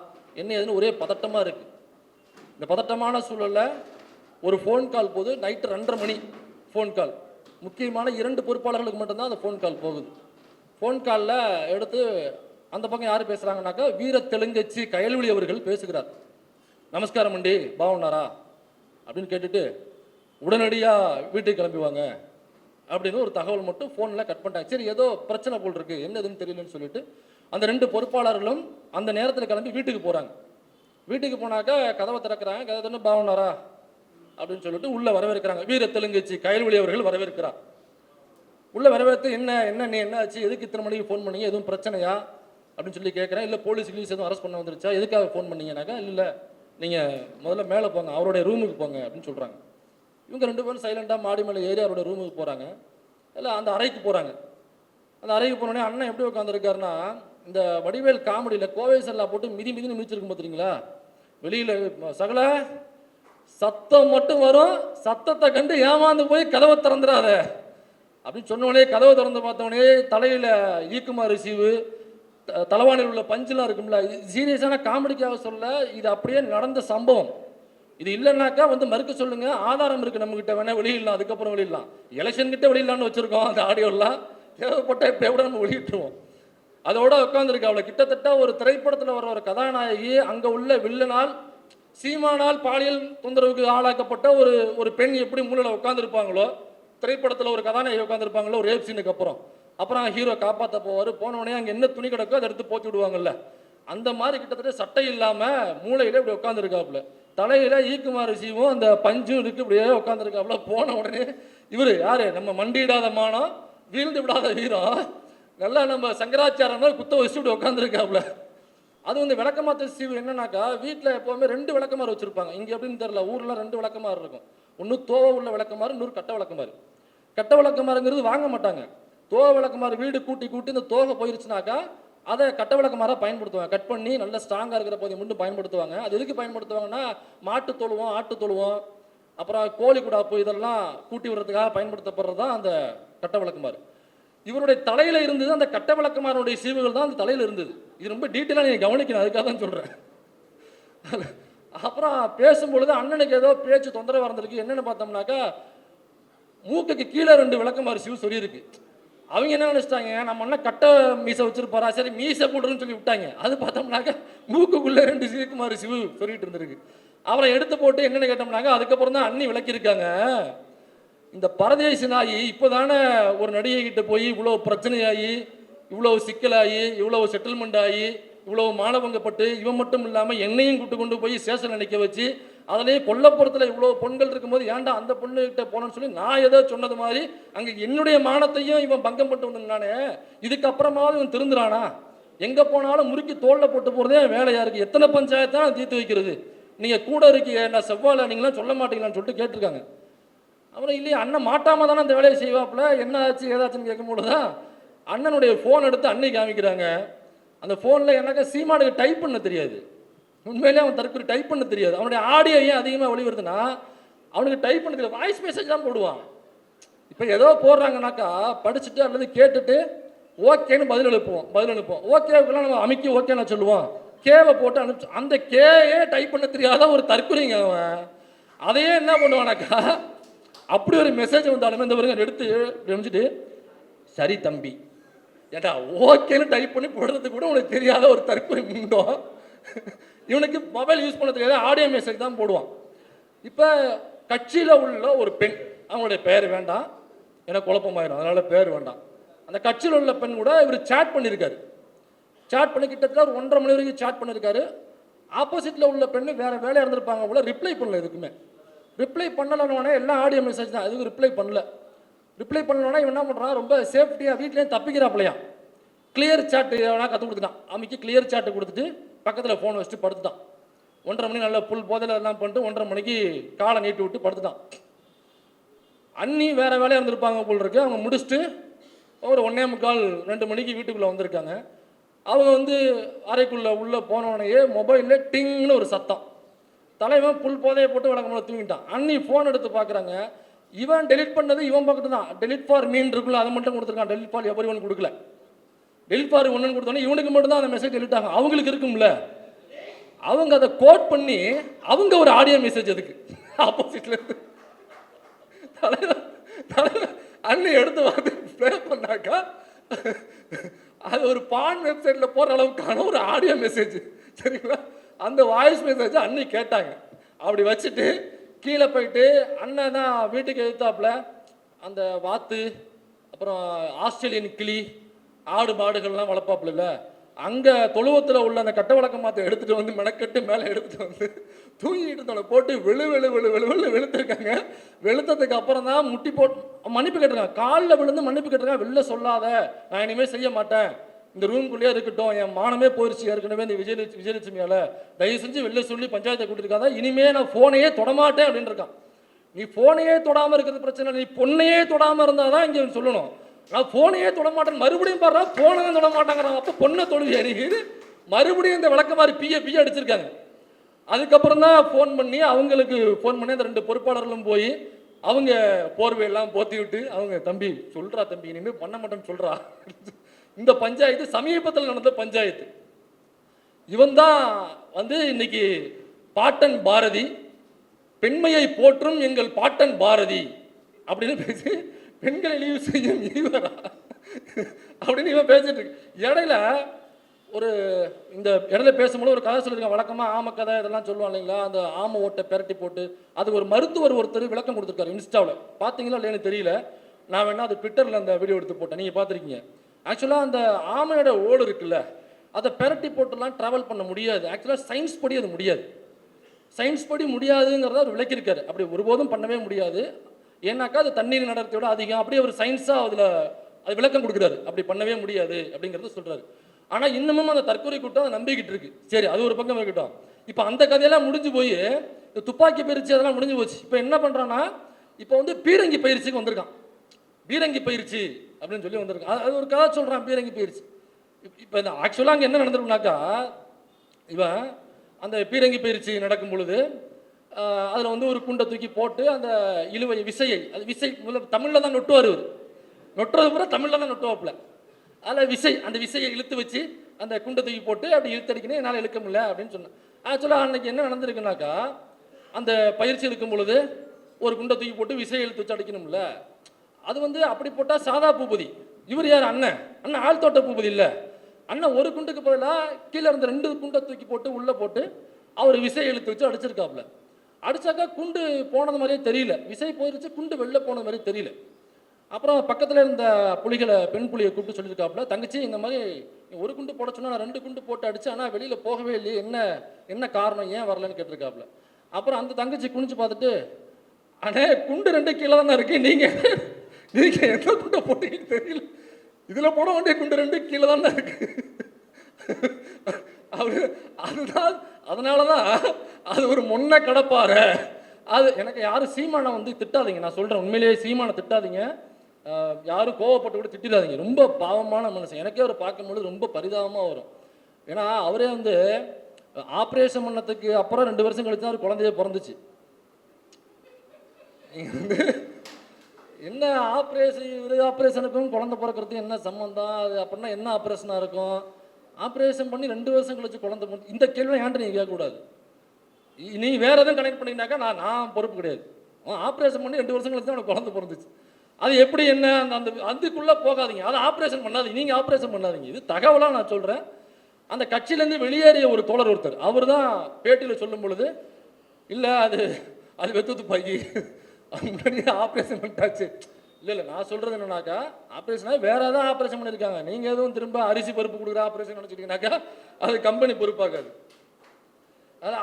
என்ன ஏதுன்னு ஒரே பதட்டமாக இருக்குது. இந்த பதட்டமான சூழலில் ஒரு ஃபோன் கால் போகுது. நைட்டு 2:30 மணி ஃபோன் கால். முக்கியமான 2 பொறுப்பாளர்களுக்கு மட்டும்தான் அந்த ஃபோன் கால் போகுது. ஃபோன் காலில் எடுத்து அந்த பக்கம் யார் பேசுகிறாங்கனாக்கா, வீர தெலுங்கச்சி கயல்விழி அவர்கள் பேசுகிறார். நமஸ்காரம் அண்டி, பாவனாரா அப்படின்னு கேட்டுட்டு உடனடியாக வீட்டுக்கு கிளம்பிவாங்க அப்படின்னு ஒரு தகவல் மட்டும் ஃபோனில் கட் பண்ணிட்டாங்க. சரி, ஏதோ பிரச்சனை போல் இருக்குது, என்னதுன்னு தெரியலன்னு சொல்லிட்டு அந்த 2 பொறுப்பாளர்களும் அந்த நேரத்தில் கிளம்பி வீட்டுக்கு போகிறாங்க. வீட்டுக்கு போனாக்கா கதவை திறக்கிறாங்க. கதை திறந்து பாவனாரா அப்படின்னு சொல்லிட்டு உள்ள வரவேற்கிறாங்க. வீர தெலுங்கச்சி கயல்விழி அவர்கள் வரவேற்கிறார். உள்ள வரவேற்று என்ன நீ என்ன ஆச்சு, எதுக்கு இத்தனை மணிக்கு ஃபோன் பண்ணீங்க, எதுவும் பிரச்சனையா அப்படின்னு சொல்லி கேட்குறேன். இல்லை போலீஸ் எதுவும் அரெஸ்ட் பண்ண வந்துருச்சா, எதுக்காக ஃபோன் பண்ணீங்கன்னாக்கா, இல்லை நீங்கள் முதல்ல மேலே போங்க, அவருடைய ரூமுக்கு போங்க அப்படின்னு சொல்கிறாங்க. இவங்க 2 பேரும் சைலண்டாக மாடி மேலே ஏறி அவருடைய ரூமுக்கு போகிறாங்க. இல்லை அந்த அறைக்கு போகிறாங்க. அந்த அறைக்கு போனோடனே அண்ணன் எப்படி உட்காந்துருக்காருன்னா, இந்த வடிவேல் காமெடியில் கோவை சல்லா போட்டு மிதின்னு மிதிச்சிருக்கும் பார்த்துறீங்களா, வெளியில் சகல சத்தம் மட்டும் வரும், சத்தத்தை கண்டு ஏமாந்து போய் கதவை திறந்துடாத அப்படின்னு சொன்னோடனே கதவை திறந்து பார்த்தோடனே தலையில் ஈக்குமாறு சீவு, தலைவாணியில் உள்ள பஞ்செலாம் இருக்கும்ல, சீரியஸான காமெடிக்காக சொல்ல, இது அப்படியே நடந்த சம்பவம். இது இல்லைன்னாக்கா வந்து மறுக்க சொல்லுங்க, ஆதாரம் இருக்கு நம்ம கிட்ட, வேணா வெளியிடலாம், அதுக்கப்புறம் வெளியிடலாம். எலெக்ஷன் கிட்ட வெளியிடலாம்னு வச்சிருக்கோம் அந்த ஆடியோலாம், தேவைப்பட்ட இப்போ கூட நம்ம வெளியிட்டுருவோம். அதோட உட்காந்துருக்கு. அவளை கிட்டத்தட்ட ஒரு திரைப்படத்தில் வர ஒரு கதாநாயகி அங்கே உள்ள வில்லனால் சீமானால் பாலியல் தொந்தரவுக்கு ஆளாக்கப்பட்ட ஒரு ஒரு பெண் எப்படி மூலையில் உட்காந்துருப்பாங்களோ, திரைப்படத்தில் ஒரு கதாநாயகி உட்காந்துருப்பாங்களோ ஒரு ரேப் சீனுக்கு அப்புறம் ஹீரோ காப்பாற்ற போவார், போனவொடனே அங்கே என்ன துணி கிடக்கோ அதை எடுத்து போத்தி விடுவாங்கல்ல, அந்த மாதிரி கிட்டத்தட்ட சட்டை இல்லாமல் மூளையில் இப்படி உட்காந்துருக்காப்புல, தலையில் ஈக்குமாறு சீவும் அந்த பஞ்சும் இருக்கு, இப்படியே உட்காந்துருக்காப்புல. போன உடனே இவர் யாரு, நம்ம மண்டியிடாத மானம் வீழ்ந்து விடாத வீரம், நல்லா நம்ம சங்கராச்சாரம் குத்த வச்சு இப்படி உட்காந்துருக்காப்புல. அது வந்து விளக்கமாத்த சீவு என்னன்னாக்கா, வீட்டில் எப்போவுமே 2 விளக்கமாறு வச்சுருப்பாங்க. இங்கே எப்படின்னு தெரியல, ஊரில் 2 விளக்கமாறு இருக்கும். ஒன்று தோவை உள்ள விளக்கமாறு, இன்னொரு கட்ட விளக்கமாறு. கட்ட விளக்கமாறுங்கிறது வாங்க மாட்டாங்க. தோவை விளக்கமாறு வீடு கூட்டி இந்த தோகை போயிருச்சுனாக்கா அதை கட்ட விளக்கமாறாக பயன்படுத்துவாங்க. கட் பண்ணி நல்லா ஸ்ட்ராங்காக இருக்கிற போதை மட்டும் பயன்படுத்துவாங்க. அது எதுக்கு பயன்படுத்துவாங்கன்னா, மாட்டு தொழுவோம், ஆட்டு தொழுவோம், அப்புறம் கோழி குடாப்பு இதெல்லாம் கூட்டி விடுறதுக்காக பயன்படுத்தப்படுறது தான் அந்த கட்ட விளக்கமாறு. இவருடைய தலையில் இருந்தது அந்த கட்ட விளக்கமாருடைய சீவுகள் தான் அந்த தலையில் இருந்தது. இது ரொம்ப டீட்டெயிலாக நீங்கள் கவனிக்கணும், அதுக்காக தான் சொல்கிறேன். அப்புறம் பேசும்பொழுது அண்ணனுக்கு ஏதோ பேச்சு தொந்தரவாக இருந்திருக்கு. என்னென்னு பார்த்தோம்னாக்கா, மூக்குக்கு கீழே 2 விளக்கமாறு சீவு சொல்லியிருக்கு. அவங்க என்ன நினச்சிட்டாங்க, நம்ம அண்ணன் கட்ட மீசை வச்சிருப்பாரா, சரி மீசை போடுறோன்னு சொல்லி விட்டாங்க. அது பார்த்தோம்னாக்கா மூக்குக்குள்ளே 2 சீக்குமாறு சிவு சொல்லிட்டு இருந்திருக்கு. அவரை எடுத்து போட்டு என்னென்னு கேட்டோம்னாங்க, அதுக்கப்புறம் தான் அண்ணி விளக்கியிருக்காங்க, இந்த பரதேசி நாயி இப்போதானே ஒரு நடிகை கிட்ட போய் இவ்வளோ பிரச்சனையாகி, இவ்வளோ சிக்கலாகி, இவ்வளோ செட்டில்மெண்ட் ஆகி, இவ்வளோ மானவங்கப்பட்டு, இவன் மட்டும் இல்லாமல் என்னையும் கூட்டு கொண்டு போய் ஸ்டேஷனில் நிற்க வச்சு, அதுலேயே கொல்லப்புறத்தில் இவ்வளோ பொண்கள் இருக்கும்போது ஏன்டா அந்த பொண்ணுகிட்ட போனோன்னு சொல்லி நான் ஏதோ சொன்னது மாதிரி அங்கே என்னுடைய மானத்தையும் இவன் பங்கம் பண்ணிட்டு வந்தானே, இதுக்கப்புறமாவது இவன் திருந்துறானா? எங்கே போனாலும் முறுக்கி தோளில் போட்டு போகிறதே வேலையாக இருக்குது. எத்தனை பஞ்சாயத்தான் தீர்த்து வைக்கிறது? நீங்கள் கூட இருக்கீங்க, நான் செவ்வாயில் நீங்களாம் சொல்ல மாட்டீங்களான்னு சொல்லிட்டு கேட்டிருக்காங்க. அப்புறம் இல்லையா, அண்ணன் மாட்டாமல் தானே அந்த வேலையை செய்வாப்புல, என்ன ஆச்சு ஏதாச்சுன்னு கேட்கும்போது தான் அண்ணனுடைய ஃபோன் எடுத்து அன்னை காமிக்கிறாங்க. அந்த ஃபோனில் எனக்கு சீமானுக்கு டைப் பண்ண தெரியாது. உண்மையிலே அவன் தற்கொலை டைப் பண்ண தெரியாது. அவனுடைய ஆடியோ ஏன் அதிகமாக வெளிவருதுன்னா, அவனுக்கு டைப் பண்ண தெரியாது, வாய்ஸ் மெசேஜ் தான் போடுவான். இப்போ ஏதோ போடுறாங்கனாக்கா படிச்சுட்டு அல்லது கேட்டுட்டு ஓகேன்னு பதில் அனுப்புவோம். ஓகேக்கெல்லாம் நம்ம அமைக்கி ஓகே நான் சொல்லுவோம், கேவை போட்டு அனுப்பிச்சு, அந்த கேயே டைப் பண்ண தெரியாத ஒரு தற்கொலைங்க அவன். அதையே என்ன பண்ணுவானாக்கா, அப்படி ஒரு மெசேஜ் வந்தாலுமே இந்த பாருங்க எடுத்து அனுப்பிச்சிட்டு, சரி தம்பி, ஏட்டா ஓகேன்னு டைப் பண்ணி போடுறது கூட உனக்கு தெரியாத ஒரு தற்கொலை உண்டோ? இவனுக்கு மொபைல் யூஸ் பண்ண தெரியாத ஆடியோ மெசேஜ் தான் போடுவான். இப்போ கட்சியில் உள்ள ஒரு பெண், அவங்களுடைய பெயர் வேண்டாம், எனக்கு குழப்பமாயிடும், அதனால பேர் வேண்டாம். அந்த கட்சியில் உள்ள பெண் கூட இவர் சேட் பண்ணியிருக்காரு. சேட் பண்ணி கிட்டத்தட்ட ஒரு 1.5 மணி வரைக்கும் சேட் பண்ணியிருக்காரு. ஆப்போசிட்டில் உள்ள பெண்ணு வேறு வேலையாக இருந்திருப்பாங்க போல, ரிப்ளை பண்ணல. எதுக்குமே ரிப்ளை பண்ணலன்னோடனே எல்லாம் ஆடியோ மெசேஜ் தான், எதுக்கு ரிப்ளை பண்ணல. ரிப்ளை பண்ணலன்னா இவன் என்ன பண்ணுறான், ரொம்ப சேஃப்டியாக வீட்லேயும் தப்பிக்கிறாப்பிலையா, கிளியர் சாட்டு எவனா கற்றுக் கொடுத்துட்டான். அமைக்கு கிளியர் சாட்டு கொடுத்துட்டு பக்கத்தில் ஃபோன் வச்சுட்டு படுத்துட்டான். 1.5 மணி நல்லா புல் போதையில் எல்லாம் பண்ணிட்டு 1.5 மணிக்கு காலை நீட்டி விட்டு படுத்துட்டான். அண்ணி வேறு வேலையாக இருந்திருப்பாங்க போல் இருக்கு. அவங்க முடிச்சுட்டு ஒரு 1:45 மணிக்கு வீட்டுக்குள்ளே வந்திருக்காங்க. அவங்க வந்து அறைக்குள்ளே உள்ளே போனவனையே மொபைலில் டிங்னு ஒரு சத்தம். தலைவன் புல் போதையை போட்டு வழக்கமாக தூங்கிட்டான். அண்ணி ஃபோன் எடுத்து பார்க்குறாங்க, இவன் டெலிட் பண்ணது இவன் பக்கத்து தான். டெலிட் ஃபார் மீன் இருக்குல்ல, அதை மட்டும் கொடுத்துருக்கான். டெலிட் ஃபார் எவரி ஒன் கொடுக்கல. டெலிட் ஃபார் ஒன்னு கொடுத்தோன்னே இவனுக்கு மட்டும் தான் அந்த மெசேஜ் டெலிட் ஆகும். அவங்களுக்கு இருக்கும்ல, அவங்க அதை கோட் பண்ணி அவங்க ஒரு ஆடியோ மெசேஜ் அதுக்கு ஆப்போசிட்ல இருந்து தலைவர் அண்ணி எடுத்து வந்து ப்ளே பண்ணாக்கா அது ஒரு பான் வெப்சைட்டில் போகிற அளவுக்கான ஒரு ஆடியோ மெசேஜ். சரிங்களா? அந்த வாய்ஸ் மெசேஜ் அண்ணி கேட்டாங்க. அப்படி வச்சுட்டு கீழே போயிட்டு அண்ணன் தான் வீட்டுக்கு எழுத்தாப்புல அந்த வாத்து, அப்புறம் ஆஸ்திரேலியன் கிளி, ஆடு மாடுகள்லாம் வளர்ப்பாப்புல இல்லை, அங்கே தொழுவத்தில் உள்ள அந்த கட்ட வழக்க மாற்ற எடுத்துகிட்டு வந்து மெனக்கட்டு மேலே எடுத்துகிட்டு வந்து தூங்கிட்டு இருந்தவனை போட்டு வெளுத்துருக்காங்க. வெளுத்ததுக்கு அப்புறம் தான் முட்டி போட்டு மன்னிப்பு கேட்டிருக்காங்க. காலில் விழுந்து மன்னிப்பு கேட்டிருக்காங்க. வெளில சொல்லாத, நான் இனிமேல் செய்ய மாட்டேன், இந்த ரூம்குள்ளேயே இருக்கட்டும், என் மானமே போயிடுச்சு ஏற்கனவே இந்த விஜயலட்சுமியால், தயவு செஞ்சு வெளில சொல்லி பஞ்சாயத்தை கூட்டிருக்காத, இனிமேல் நான் ஃபோனையே தொடமாட்டேன் அப்படின்னு இருக்கான். நீ ஃபோனையே தொடாமல் இருக்கிறது பிரச்சனை, நீ பொண்ணையே தொடாமல் இருந்தால் தான் இங்கே சொல்லணும். நான் ஃபோனையே தொட மாட்டேன், மறுபடியும் பாடுறா ஃபோனை தான் தொட மாட்டாங்கிறான். அப்போ பொண்ணை தொழுவியா நீ? மறுபடியும் இந்த விளக்க மாதிரி பிய அடிச்சிருக்காங்க. அதுக்கப்புறம் தான் ஃபோன் பண்ணி அவங்களுக்கு ஃபோன் பண்ணி அந்த 2 பொறுப்பாளர்களும் போய் அவங்க போர்வையெல்லாம் போத்தி விட்டு, அவங்க தம்பி சொல்கிறா தம்பி, இனிமேல் பண்ண மாட்டேன்னு சொல்கிறா. இந்த பஞ்சாயத்து சமீபத்தில் நடந்த பஞ்சாயத்து. இவன் தான் வந்து இன்னைக்கு பாட்டன் பாரதி பெண்மையை போற்றும் எங்கள் பாட்டன் பாரதி அப்படின்னு பேசி பெண்களை இழிவு செய்யும் ஈவரா அப்படின்னு இவன் பேசிட்டு இருக்கு. இடையில ஒரு இந்த இடையில பேசும்போது ஒரு கதை சொல்லியிருக்காங்க. வழக்கமாக ஆம கதை இதெல்லாம் சொல்லுவாங்க இல்லைங்களா, அந்த ஆம ஓட்டை பெரட்டி போட்டு அது ஒரு மருத்துவர் ஒருத்தர் விளக்கம் கொடுத்துருக்காரு இன்ஸ்டாவில். பார்த்தீங்களா இல்லைன்னு தெரியல, நான் வேணா அது ட்விட்டரில் அந்த வீடியோ எடுத்து போட்டேன், நீங்கள் பார்த்துருக்கீங்க. ஆக்சுவலாக அந்த ஆமையோட ஓடு இருக்குல்ல, அதை பெரட்டி போட்டுலாம் ட்ராவல் பண்ண முடியாது. ஆக்சுவலாக சயின்ஸ் படி அது முடியாது. சயின்ஸ் படி முடியாதுங்கிறத அவர் விளக்கியிருக்காரு. அப்படி ஒருபோதும் பண்ணவே முடியாது, ஏன்னாக்கா அது தண்ணீர் நடத்தியோட அதிகம். அப்படியே ஒரு சயின்ஸாக அதில் அது விளக்கம் கொடுக்குறாரு. அப்படி பண்ணவே முடியாது அப்படிங்கிறத சொல்கிறாரு. ஆனால் இன்னமும் அந்த தற்கொலை கூட்டம் அதை நம்பிக்கிட்டு இருக்கு. சரி, அது ஒரு பக்கம் இருக்கட்டும். இப்போ அந்த கதையெல்லாம் முடிஞ்சு போய் துப்பாக்கி பயிற்சி அதெல்லாம் முடிஞ்சு போச்சு. இப்போ என்ன பண்ணுறான்னா, இப்போ வந்து பீரங்கி பயிற்சிக்கு வந்திருக்கான். பீரங்கி பயிற்சி அப்படின்னு சொல்லி வந்திருக்கான். அது ஒரு கதை சொல்கிறான், பீரங்கி பயிற்சி. இப்போ இந்த ஆக்சுவலாக அங்கே என்ன நடந்திருக்குனாக்கா, இவன் அந்த பீரங்கி பயிற்சி நடக்கும் பொழுது அதில் வந்து ஒரு குண்டை தூக்கி போட்டு அந்த இழுவை விசையை, அது விசை தமிழில் தான் நொட்டுவார். நொட்டுறது பூரா தமிழில் தான் நொட்டுவாப்பில். அதில் விசை, அந்த விசையை இழுத்து வச்சு அந்த குண்டை தூக்கி போட்டு அப்படி இழுத்தடிக்கணும், என்னால் இழுக்க முடியல அப்படின்னு சொன்னேன். ஆக்சுவலாக அன்றைக்கி என்ன நடந்திருக்குனாக்கா, அந்த பயிற்சி இருக்கும் பொழுது ஒரு குண்டை தூக்கி போட்டு விசையை இழுத்து வச்சு அடிக்கணும்ல, அது வந்து அப்படி போட்டால் சாதா பூபதி. இவர் யார்? அண்ணன். அண்ணன் ஆழ்தோட்ட பூபதி இல்லை. அண்ணன் ஒரு குண்டுக்கு பதிலாக கீழே இருந்த 2 குண்டை தூக்கி போட்டு உள்ளே போட்டு அவர் விசையை இழுத்து வச்சு அடிச்சிருக்காப்புல. அடித்தாக்கா குண்டு போனது மாதிரியே தெரியல, விசை போயிருச்சு, குண்டு வெளில போனது மாதிரி தெரியல. அப்புறம் பக்கத்தில் இருந்த புலிகளை, பெண் புலியை கூப்பிட்டு சொல்லியிருக்காப்புல, தங்கச்சி இந்த மாதிரி ஒரு குண்டு போட சொன்னால் நான் 2 குண்டு போட்டு அடிச்சு, ஆனால் வெளியில் போகவே இல்லையே, என்ன காரணம், ஏன் வரலன்னு கேட்டிருக்காப்புல. அப்புறம் அந்த தங்கச்சி குனிச்சு பார்த்துட்டு, அண்ணே குண்டு 2 கீழே தானே இருக்கு, நீங்கள் எந்த குண்டை போட்டீங்கன்னு தெரியல, இதில் போட வேண்டிய குண்டு 2 கீழே தானே இருக்கு. அதுதான், அதனால தான் அது ஒரு மொன்ன கடப்பார. அது எனக்கு யாரும் சீமானை வந்து திட்டாதீங்க, நான் சொல்கிறேன், உண்மையிலேயே சீமானை திட்டாதீங்க, யாரும் கோவப்பட்டு கூட திட்டிடாதீங்க. ரொம்ப பாவமான மனுஷன். எனக்கே அவர் பார்க்கும்போது ரொம்ப பரிதாபமாக வரும். ஏன்னா அவரே வந்து ஆப்ரேஷன் பண்ணதுக்கு அப்புறம் 2 வருஷம் கழிச்சு தான் அவர் குழந்தையே பிறந்துச்சு. என்ன ஆப்ரேஷனுக்கும் குழந்தை பிறக்கிறதுக்கும் என்ன சம்மந்தம்? அது அப்படின்னா என்ன ஆப்ரேஷனாக இருக்கும்? ஆப்ரேஷன் பண்ணி 2 வருஷம் கழிச்சு குழந்தை, இந்த கேள்வி ஏன்ட்டு நீங்கள் கேட்கக்கூடாது. நீ வேற எதுவும் கனெக்ட் பண்ணிங்கனாக்கா நான் பொறுப்பு கிடையாது. ஆப்ரேஷன் பண்ணி 2 வருஷம் கழிச்சு தான் அவனுக்கு குழந்தை பிறந்துச்சு. அது எப்படி என்ன அந்த அதுக்குள்ளே போகாதீங்க, அதை ஆப்ரேஷன் பண்ணாதீங்க, நீங்கள் ஆப்ரேஷன் பண்ணாதீங்க. இது தகவலாக நான் சொல்கிறேன். அந்த கட்சியிலேருந்து வெளியேறிய ஒரு தோழர் ஒருத்தர், அவர் தான் பேட்டியில் சொல்லும் பொழுது, இல்லை அது வெத்து துப்பாக்கி முன்னாடியே ஆப்ரேஷன் பண்ணிட்டாச்சு. இல்லை நான் சொல்கிறது என்னன்னாக்கா, ஆப்ரேஷனாக வேறு ஏதாவது ஆப்ரேஷன் பண்ணியிருக்காங்க, நீங்கள் எதுவும் திரும்ப அரிசி பருப்பு கொடுக்குற ஆப்ரேஷன் நினச்சிட்டிங்கனாக்கா அது கம்பெனி பொறுப்பாக்காது.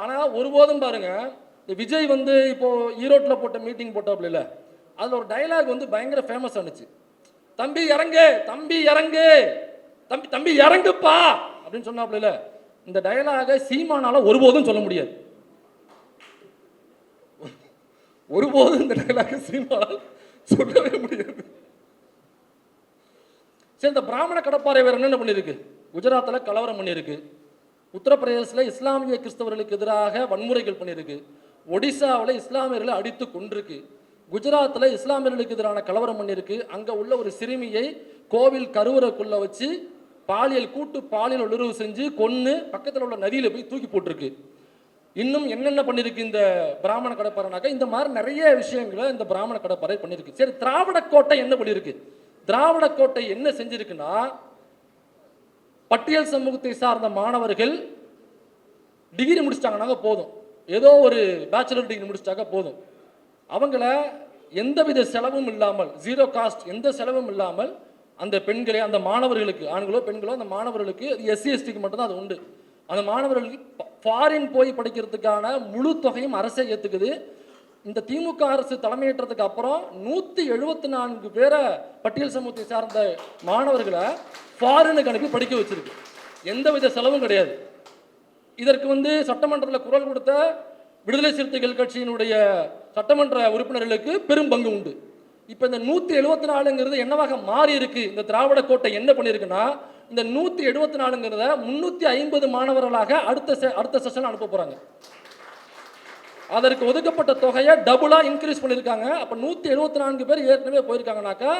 ஆனால் ஒருபோதும் பாருங்கள், இந்த விஜய் வந்து இப்போது ஈரோட்டில் போட்ட மீட்டிங் போட்டாப்புல இல்லை, அதில் ஒரு டைலாக் வந்து பயங்கர ஃபேமஸ் ஆனிச்சு. தம்பி இறங்கு, தம்பி இறங்கு, தம்பி இறங்குப்பா அப்படின்னு சொன்னாப்புல இல்லை. இந்த டைலாகை சீமானால ஒருபோதும் சொல்ல முடியாது. ஒருபோதும் இந்த டைலாக சீமானால் சொல்லவே முடியாது. சரி, இந்த பிராமண கடப்பாறை வேற என்ன பண்ணியிருக்கு? குஜராத்தில் கலவரம் பண்ணியிருக்கு, உத்தரப்பிரதேசத்தில் இஸ்லாமிய கிறிஸ்தவர்களுக்கு எதிராக வன்முறைகள் பண்ணியிருக்கு, ஒடிசாவில் இஸ்லாமியர்களை அடித்து கொண்டிருக்கு, குஜராத்தில் இஸ்லாமியர்களுக்கு எதிரான கலவரம் பண்ணியிருக்கு. அங்கே உள்ள ஒரு சிறுமியை கோவில் கருவறைக்குள்ளே வச்சு கூட்டு பாலியல் உணர்வு செஞ்சு கொன்று பக்கத்தில் உள்ள நதியில் போய் தூக்கி போட்டிருக்கு. இன்னும் என்னென்ன பண்ணியிருக்கு இந்த பிராமண கடப்பாறைனாக்கா, இந்த மாதிரி நிறைய விஷயங்களை இந்த பிராமண கடப்பாறை பண்ணியிருக்கு. சரி, திராவிட கோட்டை என்ன பண்ணியிருக்கு? திராவிட கோட்டை என்ன செஞ்சிருக்குன்னா, பட்டியல் சமூகத்தை சார்ந்த மாணவர்கள் டிகிரி முடிச்சிட்டாங்கன்னாங்க போதும், ஏதோ ஒரு பேச்சுலர் டிகிரி முடிச்சிட்டாக்க போதும், அவங்கள எந்தவித செலவும் இல்லாமல், 0 காஸ்ட், எந்த செலவும் இல்லாமல் அந்த பெண்களே, அந்த மாணவர்களுக்கு, ஆண்களோ பெண்களோ, அந்த மாணவர்களுக்கு, SC STக்கு மட்டும்தான் அது உண்டு, அந்த மாணவர்களுக்கு ஃபாரின் போய் படிக்கிறதுக்கான முழு தொகையும் அரசே ஏற்றுக்குது. இந்த திமுக அரசு தலைமையேற்றதுக்கு அப்புறம் 174 பேரை பட்டியல் சமூகத்தை சார்ந்த மாணவர்களை ஃபாரினுக்கு அனுப்பி படிக்க வச்சிருக்கு, எந்தவித செலவும் கிடையாது. இதற்கு வந்து சட்டமன்றத்தில் குரல் கொடுத்த விடுதலை சிறுத்தைகள் கட்சியினுடைய சட்டமன்ற உறுப்பினர்களுக்கு பெரும் பங்கு உண்டு. இப்போ இந்த 174ங்கிறது என்னவாக மாறி இருக்கு? இந்த திராவிட கோட்டை என்ன பண்ணியிருக்குன்னா, இந்த 174ங்கிறத 350 மாணவர்களாக அடுத்த செஷன் அனுப்ப போறாங்க. அதற்கு ஒதுக்கப்பட்ட தொகையை டபுளா இன்க்ரீஸ் பண்ணியிருக்காங்க. அப்போ 174 பேர் ஏற்கனவே போயிருக்காங்கனாக்கா,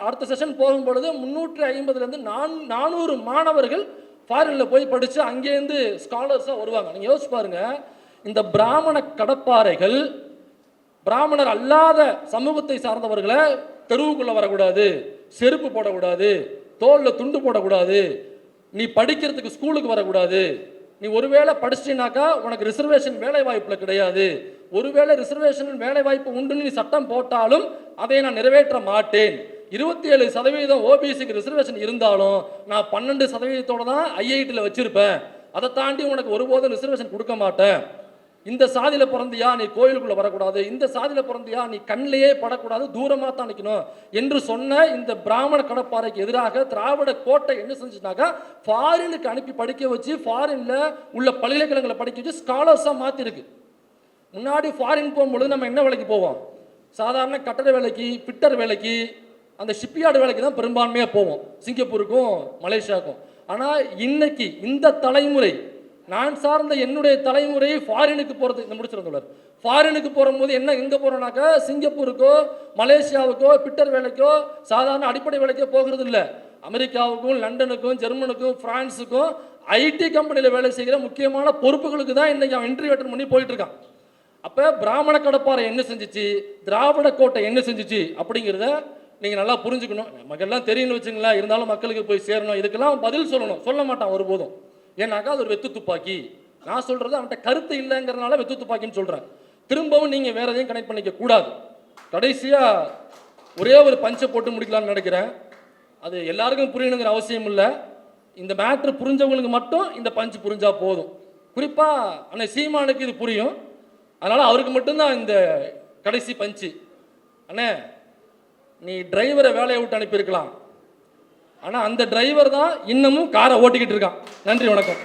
அடுத்த செஷன் போகும்பொழுது 350லேருந்து 400 மாணவர்கள் ஃபாரினில் போய் படித்து அங்கேருந்து ஸ்காலர்ஸாக வருவாங்க. நீங்கள் யோசிச்சு பாருங்க, இந்த பிராமண கடப்பாறைகள் பிராமணர் அல்லாத சமூகத்தை சார்ந்தவர்களை தெருவுக்குள்ள வரக்கூடாது, செருப்பு போடக்கூடாது, தோல்ல துண்டு போடக்கூடாது, நீ படிக்கிறதுக்கு ஸ்கூலுக்கு வரக்கூடாது, நீ ஒருவேளை படிச்சினாக்கா உனக்கு ரிசர்வேஷன் வேலை வாய்ப்புல கிடையாது, ஒருவேளை ரிசர்வேஷன் வேலை வாய்ப்பு உண்டுன்னு நீ சட்டம் போட்டாலும் அதை நான் நிறைவேற்ற மாட்டேன். 27% ஓபிசிக்கு ரிசர்வேஷன் இருந்தாலும் நான் 12% தான் ஐஐடியில் வச்சிருப்பேன், அதை தாண்டி உனக்கு ஒருபோதும் ரிசர்வேஷன் கொடுக்க மாட்டேன். இந்த சாதியில பிறந்தியா நீ கோயிலுக்குள்ள வரக்கூடாது, இந்த சாதியில பிறந்தியா நீ கண்ணிலேயே படக்கூடாது, தூரமாக தான் நிற்கணும் என்று சொன்ன இந்த பிராமண கடப்பாறைக்கு எதிராக திராவிட கோட்டை என்ன செஞ்சுட்டாக்கா ஃபாரினுக்கு அனுப்பி படிக்க வச்சு, ஃபாரின்ல உள்ள பல்கலைக்கழகங்களை படிக்க வச்சு ஸ்காலர்ஸாக மாற்றிருக்கு. முன்னாடி ஃபாரின் போகும்பொழுது நம்ம என்ன வேலைக்கு போவோம்? சாதாரண கட்டட வேலைக்கு, பிட்டர் வேலைக்கு, அந்த ஷிப்யார்டு வேலைக்கு தான் பெரும்பான்மையாக போவோம், சிங்கப்பூருக்கும் மலேசியாவுக்கும். ஆனால் இன்னைக்கு இந்த தலைமுறை, நான் சார்ந்த என்னுடைய தலைமுறை ஃபாரினுக்கு போகிறது, இந்த முடிச்சிருந்தோம், ஃபாரினுக்கு போகும்போது என்ன எங்கே போகிறோம்னாக்கா சிங்கப்பூருக்கோ மலேசியாவுக்கோ பிட்டர் வேலைக்கோ சாதாரண அடிப்படை வேலைக்கோ போகிறது இல்லை. அமெரிக்காவுக்கும் லண்டனுக்கும் ஜெர்மனுக்கும் பிரான்ஸுக்கும் ஐடி கம்பெனியில் வேலை செய்கிற முக்கியமான பொறுப்புகளுக்கு தான் இன்னைக்கு அவன் இன்டர்வியூ அட்டெண்ட் பண்ணி போயிட்டு இருக்கான். அப்போ பிராமண கடப்பாறை என்ன செஞ்சிச்சு, திராவிட கோட்டை என்ன செஞ்சிச்சு அப்படிங்கிறத நீங்கள் நல்லா புரிஞ்சுக்கணும். நமக்கெல்லாம் தெரியும்னு வச்சுங்களேன், இருந்தாலும் மக்களுக்கு போய் சேரணும், இதுக்கெல்லாம் பதில் சொல்லணும். சொல்ல மாட்டான் ஒருபோதும், ஏன்னாக்கா அது ஒரு வெத்து துப்பாக்கி. நான் சொல்கிறது அவன்கிட்ட கருத்து இல்லைங்கிறதுனால வெத்து துப்பாக்கின்னு சொல்கிறேன். திரும்பவும் நீங்கள் வேற எதையும் கனெக்ட் பண்ணிக்க கூடாது. கடைசியாக ஒரே ஒரு பஞ்சை போட்டு முடிக்கலாம்னு நினைக்கிறேன். அது எல்லாருக்கும் புரியணுங்கிற அவசியம் இல்லை. இந்த மேட்ரு புரிஞ்சவங்களுக்கு மட்டும் இந்த பஞ்சு புரிஞ்சா போதும். குறிப்பாக அண்ணன் சீமானுக்கு இது புரியும், அதனால் அவருக்கு மட்டும்தான் இந்த கடைசி பஞ்சு. அண்ணே, நீ டிரைவரை வேலையை விட்டு அனுப்பியிருக்கலாம், ஆனால் அந்த டிரைவர் தான் இன்னமும் காரை ஓட்டிக்கிட்டு இருக்கான். நன்றி, வணக்கம்.